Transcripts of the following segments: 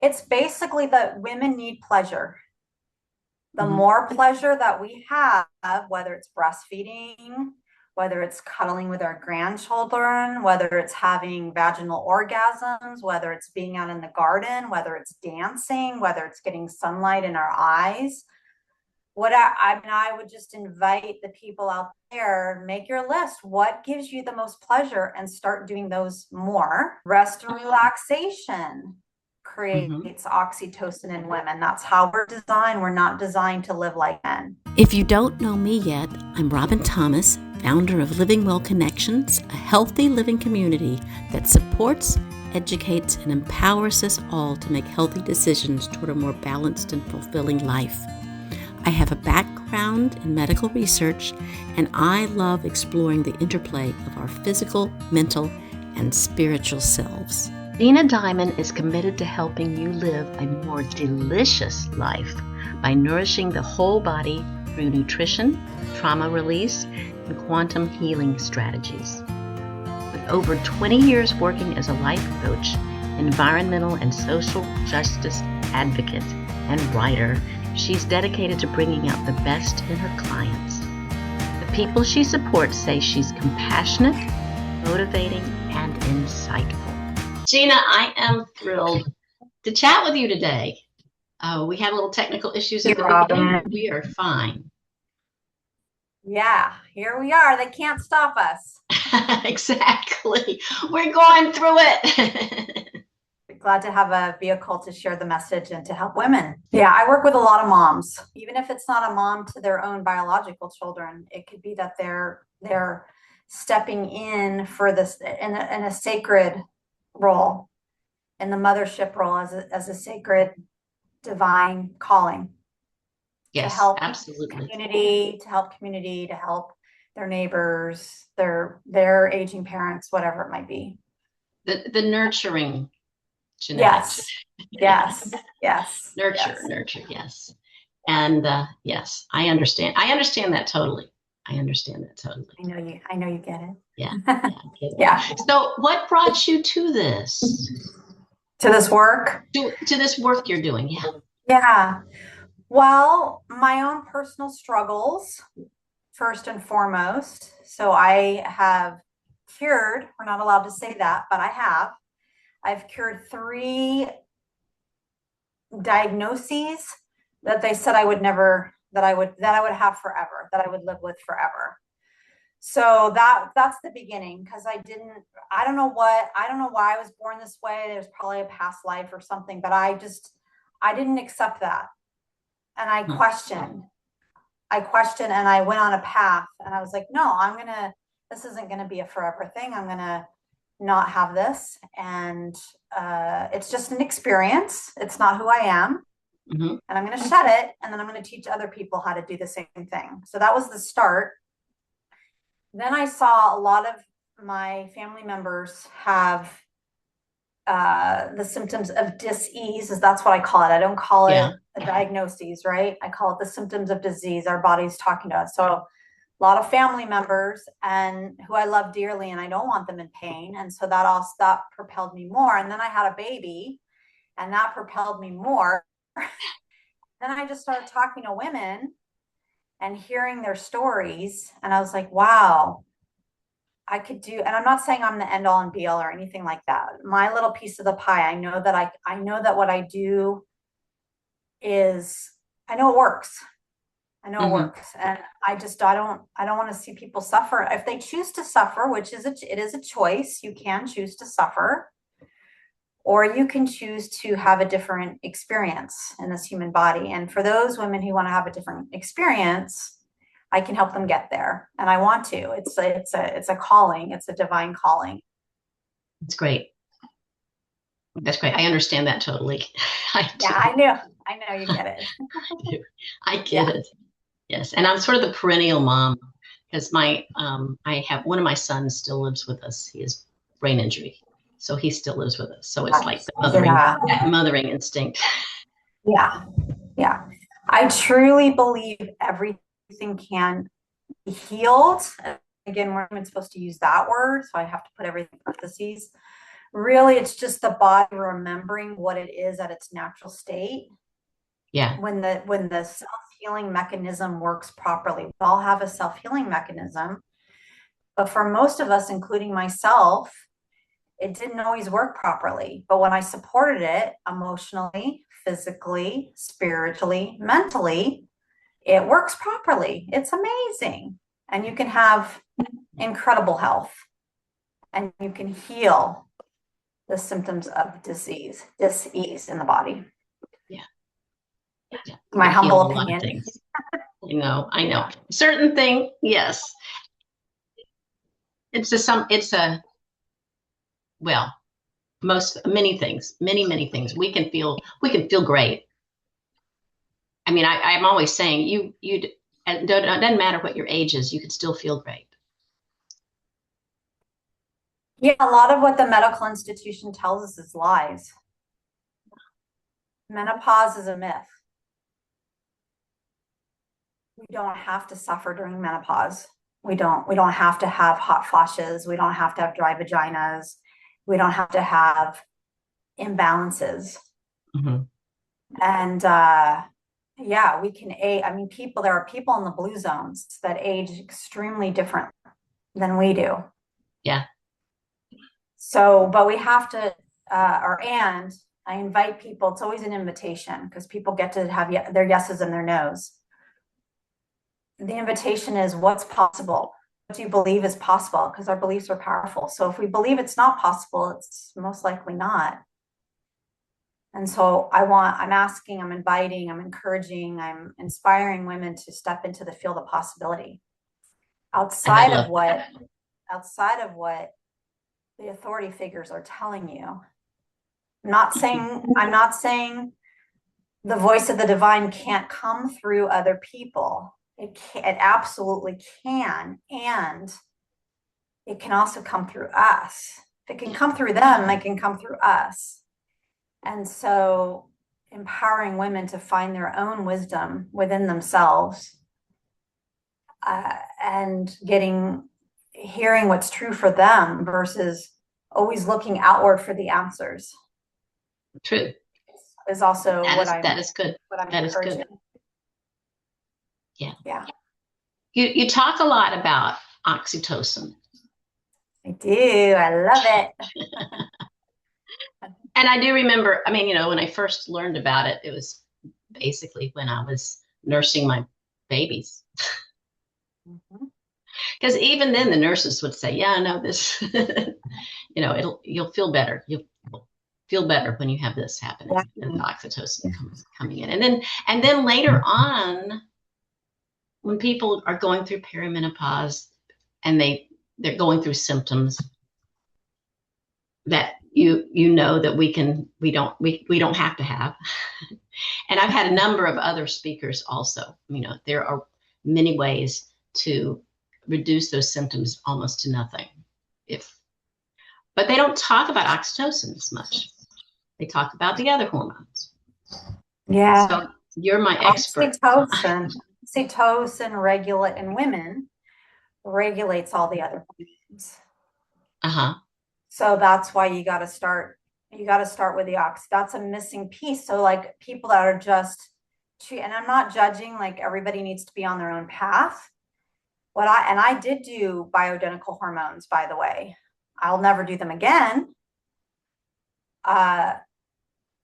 It's basically that women need pleasure. The Hmm. more pleasure that we have, whether it's breastfeeding, whether it's cuddling with our grandchildren, whether it's having vaginal orgasms, whether it's being out in the garden, whether it's dancing, whether it's getting sunlight in our eyes. I would just invite the people out there, make your list. What gives you the most pleasure and start doing those more. Rest and relaxation Hmm. creates oxytocin in women. That's how we're designed. We're not designed to live like men. If you don't know me yet, I'm Robin Thomas, founder of Living Well Connections, a healthy living community that supports, educates, and empowers us all to make healthy decisions toward a more balanced and fulfilling life. I have a background in medical research, and I love exploring the interplay of our physical, mental, and spiritual selves. Gina Diamond is committed to helping you live a more delicious life by nourishing the whole body through nutrition, trauma release, and quantum healing strategies. With over 20 years working as a life coach, environmental and social justice advocate, and writer, she's dedicated to bringing out the best in her clients. The people she supports say she's compassionate, motivating, and insightful. Gina, I am thrilled to chat with you today. We had a little technical issues at You're the beginning, Robin. but we are fine. Yeah, here we are. They can't stop us. Exactly. We're going through it. Glad to have a vehicle to share the message and to help women. Yeah, I work with a lot of moms. Even if it's not a mom to their own biological children, it could be that they're stepping in for this in a sacred role, in the mothership role as a sacred divine calling to Yes, help absolutely. community, to help their neighbors, their aging parents, whatever it might be. The nurturing genetic. Yes, yes, yes, Nurture, yes. nurture, yes. And yes, I understand. I understand that totally. I understand that totally. I know you get Yeah, it. yeah, I get Yeah. it. So what brought you to this? To this work. To this work you're doing? Yeah. Yeah. Well, my own personal struggles, first and foremost. So I have cured, we're not allowed to say that, but I have. I've cured 3 diagnoses that they said I would never, that I would have forever, that I would live with forever. So that's the beginning, because I don't know why I was born this way. There's probably a past life or something, but I didn't accept that. And Mhm. I questioned and I went on a path and I was like, no, this isn't gonna be a forever thing. I'm gonna not have this. And it's just an experience. It's not who I am. Mhm. And I'm gonna shed it. And then I'm gonna teach other people how to do the same thing. So that was the start. Then I saw a lot of my family members have the symptoms of dis-ease, as that's what I call it. I don't call Yeah. it a diagnosis, right? I call it the symptoms of disease. Our body's talking to us. So a lot of family members and who I love dearly, and I don't want them in pain. And so that propelled me more. And then I had a baby, and that propelled me more. Then I just started talking to women and hearing their stories, and I was like, wow, I could do, and I'm not saying I'm the end all and be all or anything like that. My little piece of the pie, I know that what I do is, I know it works. I know it Hmm. works. And I don't want to see people suffer. If they choose to suffer, it is a choice. You can choose to suffer, or you can choose to have a different experience in this human body. And for those women who want to have a different experience, I can help them get there. And I want to. It's a calling. It's a divine calling. That's great. That's great. I understand that totally. I Yeah, do. I know you get it. I do. I get Yeah. it. Yes. And I'm sort of the perennial mom because I have one of my sons still lives with us. He has brain injury. So he still lives with us. So it's like the Yeah. that mothering instinct. Yeah. Yeah. I truly believe everything can be healed. Again, we're not even supposed to use that word, so I have to put everything in parentheses. Really, it's just the body remembering what it is at its natural state. Yeah. When the self-healing mechanism works properly. We all have a self-healing mechanism, but for most of us, including myself, it didn't always work properly. But when I supported it emotionally, physically, spiritually, mentally, it works properly. It's amazing. And you can have incredible health and you can heal the symptoms of disease in the body. Yeah. Yeah. My You humble heal a lot of opinion. things. I know. Certain thing, yes. Well, many things, many things. We can feel great. I mean, I'm always saying it doesn't matter what your age is, you can still feel great. Yeah, a lot of what the medical institution tells us is lies. Menopause is a myth. We don't have to suffer during menopause. We don't have to have hot flashes. We don't have to have dry vaginas. We don't have to have imbalances. Mm-hmm. And yeah, we can age. I mean, there are people in the blue zones that age extremely different than we do. Yeah. So, but we have to, and I invite people, it's always an invitation because people get to have their yeses and their nos. The invitation is what's possible. What do you believe is possible? Because our beliefs are powerful. So if we believe it's not possible, it's most likely not. And so I'm asking, I'm inviting, I'm encouraging, I'm inspiring women to step into the field of possibility outside of what the authority figures are telling you. I'm not saying the voice of the divine can't come through other people. It absolutely can. And it can also come through us. If it can come through them, it can come through us. And so empowering women to find their own wisdom within themselves, and hearing what's true for them versus always looking outward for the answers. True. Is also that is good. That is good. Yeah. Yeah. You talk a lot about oxytocin. I do. I love it. And I do remember, I mean, when I first learned about it, it was basically when I was nursing my babies. Because even then the nurses would say, yeah, no, this, you'll feel better. You'll feel better when you have this happening, and the oxytocin coming in. And then later on, when people are going through perimenopause and they're going through symptoms that that we don't have to have. And I've had a number of other speakers also, there are many ways to reduce those symptoms almost to nothing. But they don't talk about oxytocin as much. They talk about the other hormones. Yeah. So you're my expert. Oxytocin in women regulates all the other hormones. Uh-huh. So that's why you got to start with the ox. That's a missing piece. So like people that are and I'm not judging, like everybody needs to be on their own path. I did do bioidentical hormones, by the way. I'll never do them again.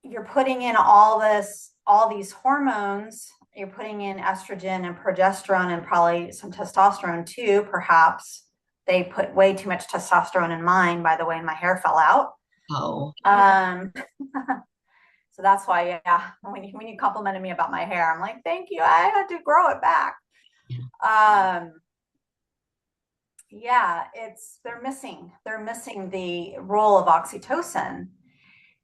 You're putting in all these hormones. You're putting in estrogen and progesterone and probably some testosterone too, perhaps. They put way too much testosterone in mine, by the way, and my hair fell out. Oh. So that's why, yeah, when you complimented me about my hair, I'm like, thank you. I had to grow it back. Yeah, they're missing the role of oxytocin.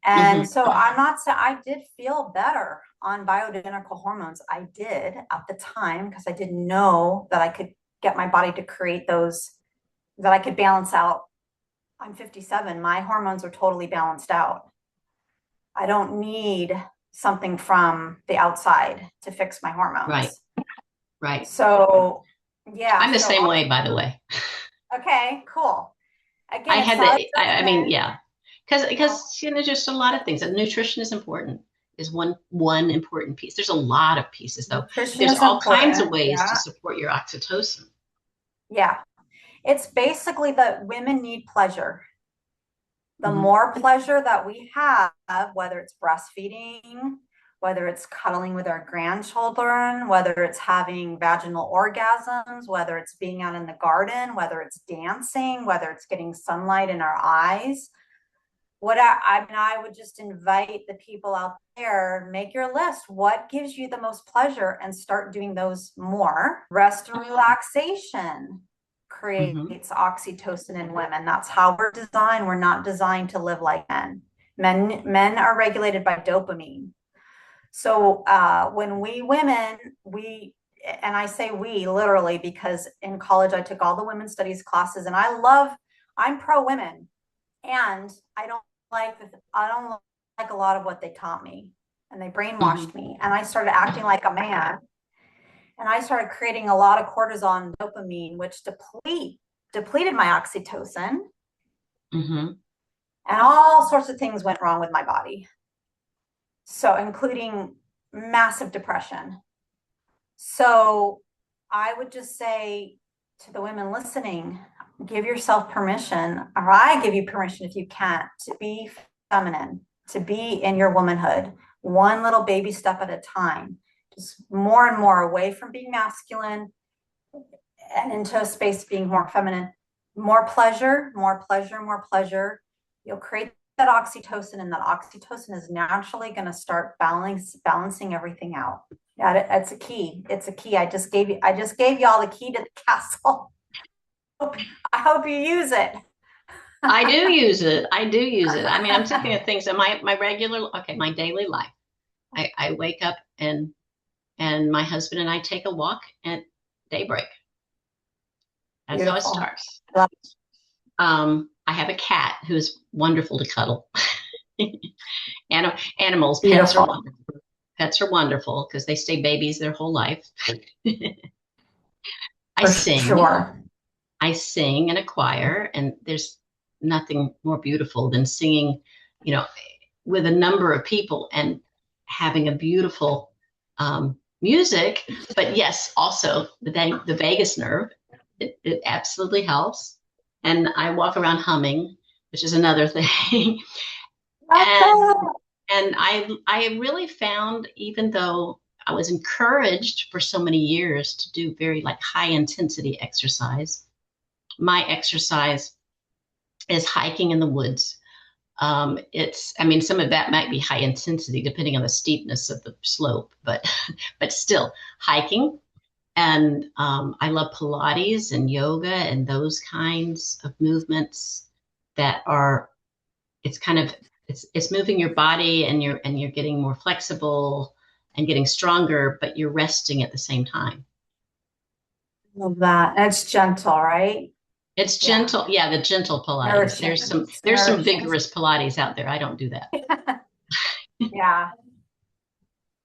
And so I'm not saying I did feel better on bioidentical hormones. I did at the time because I didn't know that I could get my body to create those, that I could balance out. I'm 57. My hormones are totally balanced out. I don't need something from the outside to fix my hormones. Right. So, yeah. I'm the same way, by the way. Okay, cool. Again, I had that. I mean, yeah. because just a lot of things. And nutrition is important. Is one important piece. There's a lot of pieces though. Nutrition There's is all kinds of important. ways to Yeah. support your oxytocin. Yeah. It's basically that women need pleasure. The Mm-hmm. more pleasure that we have, whether it's breastfeeding, whether it's cuddling with our grandchildren, whether it's having vaginal orgasms, whether it's being out in the garden, whether it's dancing, whether it's getting sunlight in our eyes. I would just invite the people out there, make your list. What gives you the most pleasure and start doing those more. Rest and relaxation Mm-hmm. creates oxytocin in women. That's how we're designed. We're not designed to live like men. Men are regulated by dopamine. So when we women, and I say we literally because in college I took all the women's studies classes, and I'm pro women, and I don't like a lot of what they taught me, and they brainwashed me, and I started acting like a man, and I started creating a lot of cortisol and dopamine, which depleted my oxytocin, Mm-hmm. and all sorts of things went wrong with my body. So, including massive depression. So, I would just say to the women listening, give yourself permission, or I give you permission if you can't, to be feminine, to be in your womanhood, one little baby step at a time, just more and more away from being masculine and into a space being more feminine, more pleasure, more pleasure, more pleasure. You'll create that oxytocin, and that oxytocin is naturally going to start balancing everything out. Yeah, it's a key. It's a key. I just gave you all the key to the castle. I hope you use it. I do use it. I do use it. I mean, I'm thinking of things in my my daily life. I wake up and my husband and I take a walk at daybreak. That's how it Beautiful. starts. I have a cat who's wonderful to cuddle. Animals, pets are Beautiful. wonderful. Pets are wonderful because they stay babies their whole life. I For sing. sure. I sing in a choir, and there's nothing more beautiful than singing, with a number of people and having a beautiful music. But yes, also the vagus nerve, it absolutely helps. And I walk around humming, which is another thing. And I really found, even though I was encouraged for so many years to do very like high intensity exercise, my exercise is hiking in the woods. I mean, some of that might be high intensity depending on the steepness of the slope, but still hiking. And I love Pilates and yoga and those kinds of movements that are, it's moving your body, and you're getting more flexible and getting stronger, but you're resting at the same time. Love that. And it's gentle, right? It's Yeah. gentle. Yeah, the gentle Pilates. Nourishing. There's some vigorous Pilates out there. I don't do that. Yeah.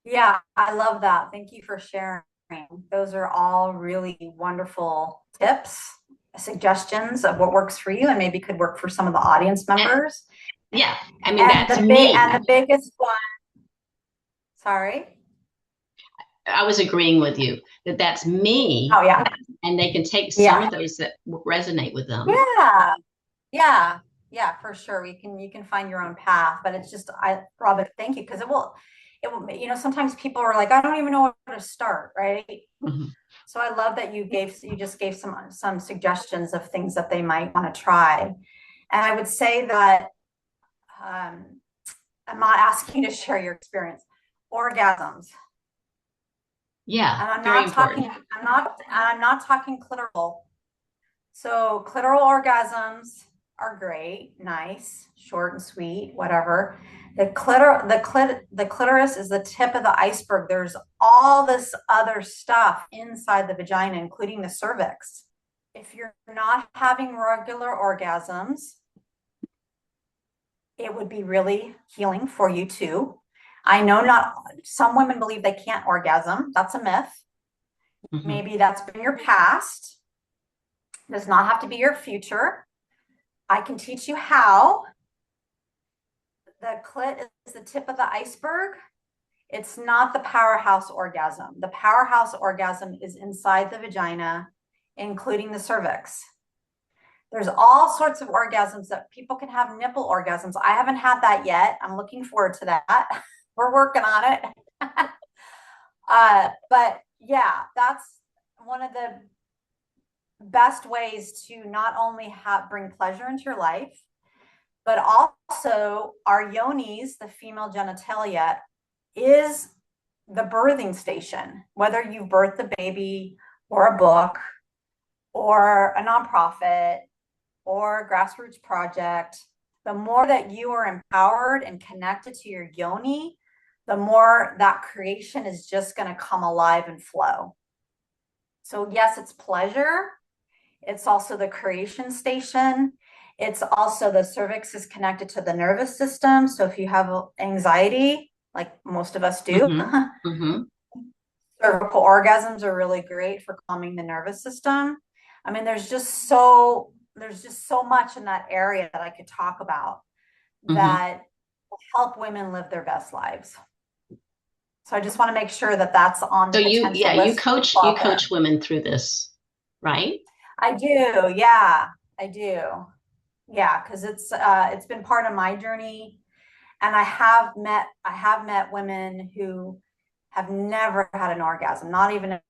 Yeah, I love that. Thank you for sharing. Those are all really wonderful tips, suggestions of what works for you and maybe could work for some of the audience members. Yeah, I mean, and that's me. And the biggest one, sorry? I was agreeing with you that's me. Oh, yeah. And they can take some of those that resonate with them. Yeah. Yeah. Yeah, for sure. You can find your own path, but it's just, Robin, thank you. Cause it will, sometimes people are like, I don't even know where to start. Right. Mm-hmm. So I love that you just gave some suggestions of things that they might want to try. And I would say that, I'm not asking you to share your experience. Orgasms. Yeah. And I'm not talking clitoral. So clitoral orgasms are great, nice, short and sweet, whatever. The clitoris is the tip of the iceberg. There's all this other stuff inside the vagina, including the cervix. If you're not having regular orgasms, it would be really healing for you too. I know some women believe they can't orgasm. That's a myth. Mm-hmm. Maybe that's been your past. It does not have to be your future. I can teach you how. The clit is the tip of the iceberg. It's not the powerhouse orgasm. The powerhouse orgasm is inside the vagina, including the cervix. There's all sorts of orgasms that people can have, nipple orgasms. I haven't had that yet. I'm looking forward to that. We're working on it. But yeah, that's one of the best ways to not only bring pleasure into your life, but also our yonis, the female genitalia, is the birthing station. Whether you birthed a baby or a book or a nonprofit or a grassroots project, the more that you are empowered and connected to your yoni, the more that creation is just going to come alive and flow. So yes, it's pleasure. It's also the creation station. It's also the cervix is connected to the nervous system. So if you have anxiety, like most of us do, cervical orgasms are really great for calming the nervous system. I mean, there's just so much in that area that I could talk about that will help women live their best lives. So I just want to make sure that that's on the potential list. You coach women through this, right? I do. Yeah, I do. Yeah, because it's been part of my journey, and I have met women who have never had an orgasm, not even a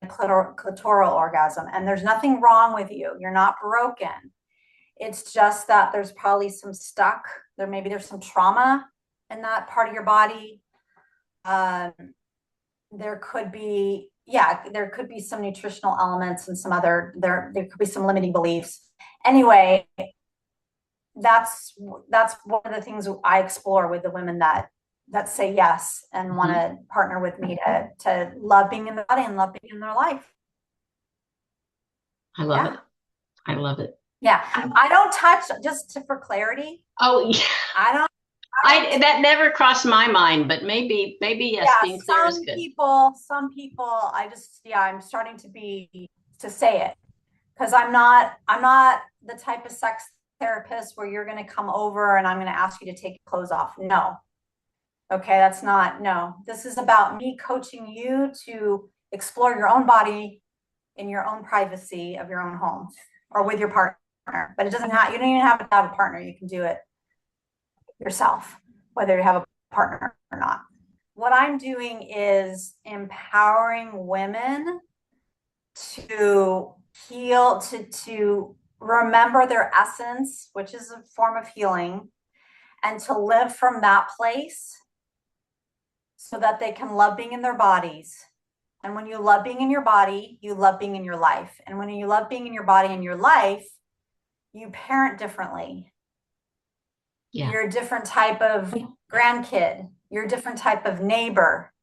clitoral orgasm, and there's nothing wrong with you. You're not broken. It's just that there's probably some stuck. Maybe there's some trauma in that part of your body. There could be some nutritional elements and some other there could be some limiting beliefs. Anyway, that's one of the things I explore with the women that say yes and want to partner with me to love being in the body and love being in their life. I love it. I love it. Yeah. I don't touch, just for clarity. Oh, yeah. That never crossed my mind, but maybe yes, being clear is good. Some people, I'm starting to say it, because I'm not the type of sex therapist where you're going to come over and I'm going to ask you to take your clothes off. No. Okay. No. This is about me coaching you to explore your own body in your own privacy of your own home or with your partner. But you don't even have to have a partner. You can do it yourself, whether you have a partner or not. What I'm doing is empowering women to heal, to remember their essence, which is a form of healing, and to live from that place so that they can love being in their bodies. And when you love being in your body, you love being in your life. And when you love being in your body and your life, you parent differently. Yeah. You're a different type of grandkid. You're a different type of neighbor.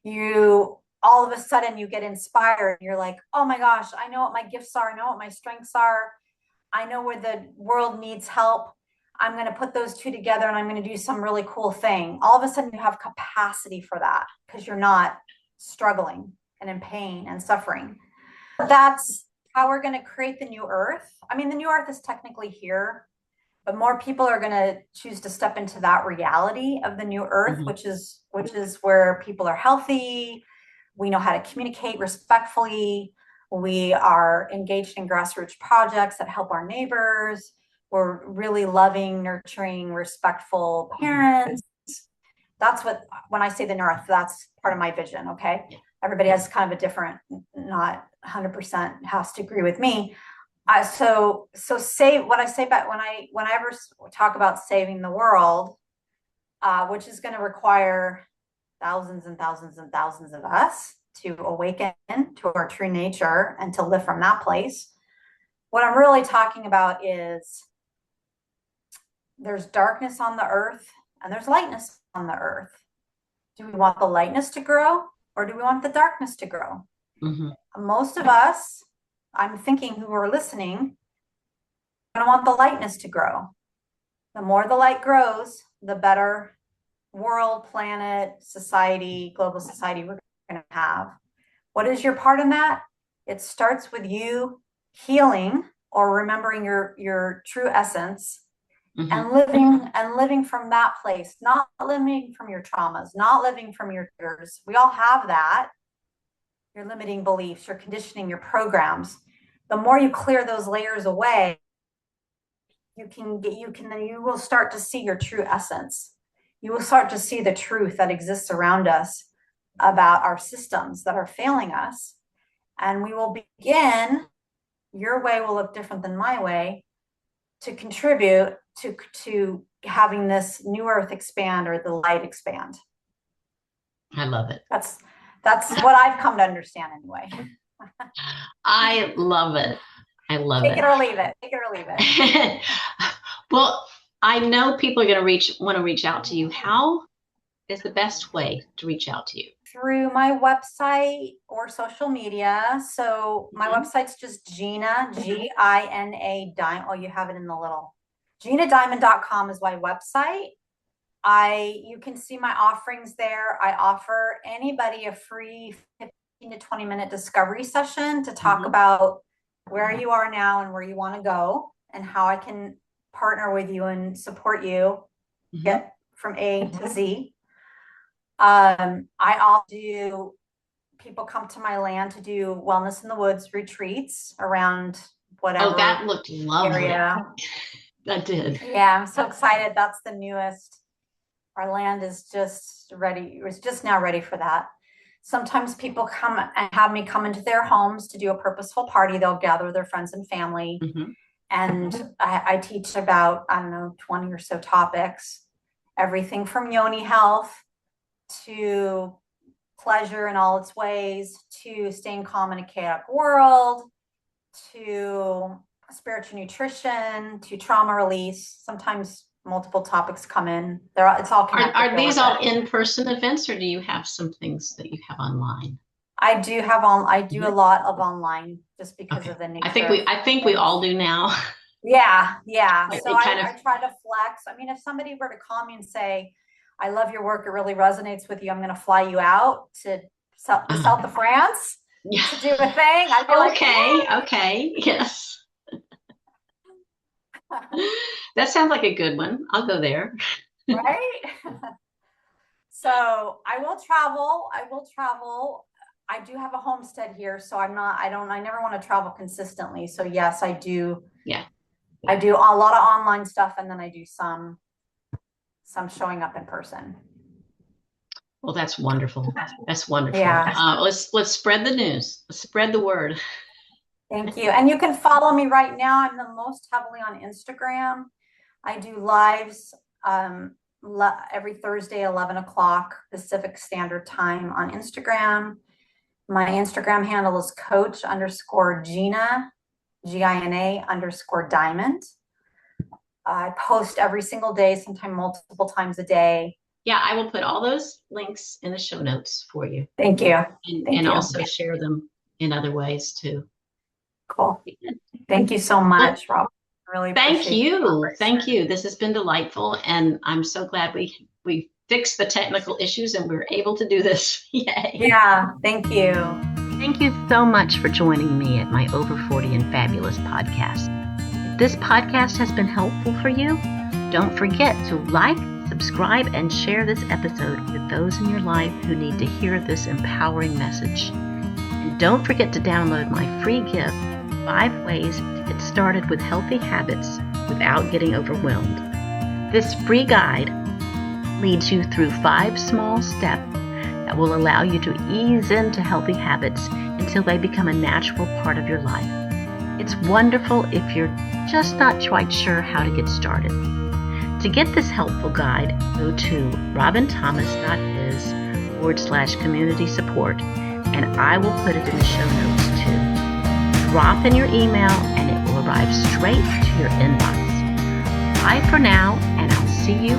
You all of a sudden you get inspired. You're like, oh my gosh, I know what my gifts are. I know what my strengths are. I know where the world needs help. I'm going to put those two together and I'm going to do some really cool thing. All of a sudden you have capacity for that because you're not struggling and in pain and suffering. That's how we're going to create the new earth. I mean, the new earth is technically here, but more people are going to choose to step into that reality of the new earth, which is where people are healthy. We know how to communicate respectfully. We are engaged in grassroots projects that help our neighbors. We're really loving, nurturing, respectful parents. That's when I say the North, that's part of my vision. Okay. Everybody has kind of a different, not 100% has to agree with me. So say what I say about when I ever talk about saving the world, which is going to require thousands and thousands and thousands of us to awaken to our true nature and to live from that place. What I'm really talking about is there's darkness on the earth and there's lightness on the earth. Do we want the lightness to grow or do we want the darkness to grow? Most of us, I'm thinking, who are listening, I want the lightness to grow. The more the light grows, the better world, planet, society, global society we're going to have. What is your part in that? It starts with you healing or remembering your true essence and living from that place, not living from your traumas, not living from your fears. We all have that. Your limiting beliefs, your conditioning, your programs. The more you clear those layers away, you will start to see your true essence. You will start to see the truth that exists around us about our systems that are failing us. And we will begin, your way will look different than my way, to contribute to having this new earth expand, or the light expand. I love it. That's what I've come to understand anyway. I love it. I love it. Take it or leave it. Take it or leave it. Well, I know people are going to want to reach out to you. How is the best way to reach out to you? Through my website or social media. So my website's just Gina, G-I-N-A, you have it in the little. GinaDiamond.com is my website. You can see my offerings there. I offer anybody a free 15 to 20 minute discovery session to talk about where you are now and where you want to go, and how I can partner with you and support you get from A to Z. I also do, people come to my land to do wellness in the woods retreats around whatever. Oh, that looked lovely. Area. That did. Yeah, I'm so excited. That's the newest. Our land is just ready. It's just now ready for that. Sometimes people come and have me come into their homes to do a purposeful party. They'll gather their friends and family. And I teach about, 20 or so topics, everything from yoni health to pleasure in all its ways, to staying calm in a chaotic world, to spiritual nutrition, to trauma release. Sometimes multiple topics come in. It's all connected. Are these all in-person events, or do you have some things that you have online? I do a lot of online, just because of the nature. I think we all do now. Yeah. Like, so I try to flex. I mean, if somebody were to call me and say, I love your work, it really resonates with you, I'm going to fly you out to south of France to do a thing, I'd be okay, yes. That sounds like a good one. I'll go there. Right? So I will travel. I do have a homestead here, so I never want to travel consistently. So yes, I do. Yeah. I do a lot of online stuff, and then I do some showing up in person. Well, that's wonderful. That's wonderful. Yeah. Let's spread the news. Let's spread the word. Thank you. And you can follow me right now. I'm the most heavily on Instagram. I do lives every Thursday, 11 o'clock Pacific Standard Time on Instagram. My Instagram handle is coach_Gina, Gina_Diamond. I post every single day, sometimes multiple times a day. Yeah, I will put all those links in the show notes for you. Thank you. And also share them in other ways too. Cool. Thank you so much, Rob. Really thank you. Thank you. This has been delightful, and I'm so glad we fixed the technical issues and we were able to do this. Yay. Yeah, thank you. Thank you so much for joining me at my Over 40 and Fabulous podcast. If this podcast has been helpful for you, don't forget to like, subscribe, and share this episode with those in your life who need to hear this empowering message. And don't forget to download my free gift, 5 Ways to Get Started with Healthy Habits Without Getting Overwhelmed. This free guide leads you through 5 small steps that will allow you to ease into healthy habits until they become a natural part of your life. It's wonderful if you're just not quite sure how to get started. To get this helpful guide, go to robinthomas.biz/community support, and I will put it in the show notes too. Drop in your email and it will arrive straight to your inbox. Bye for now, and I'll see you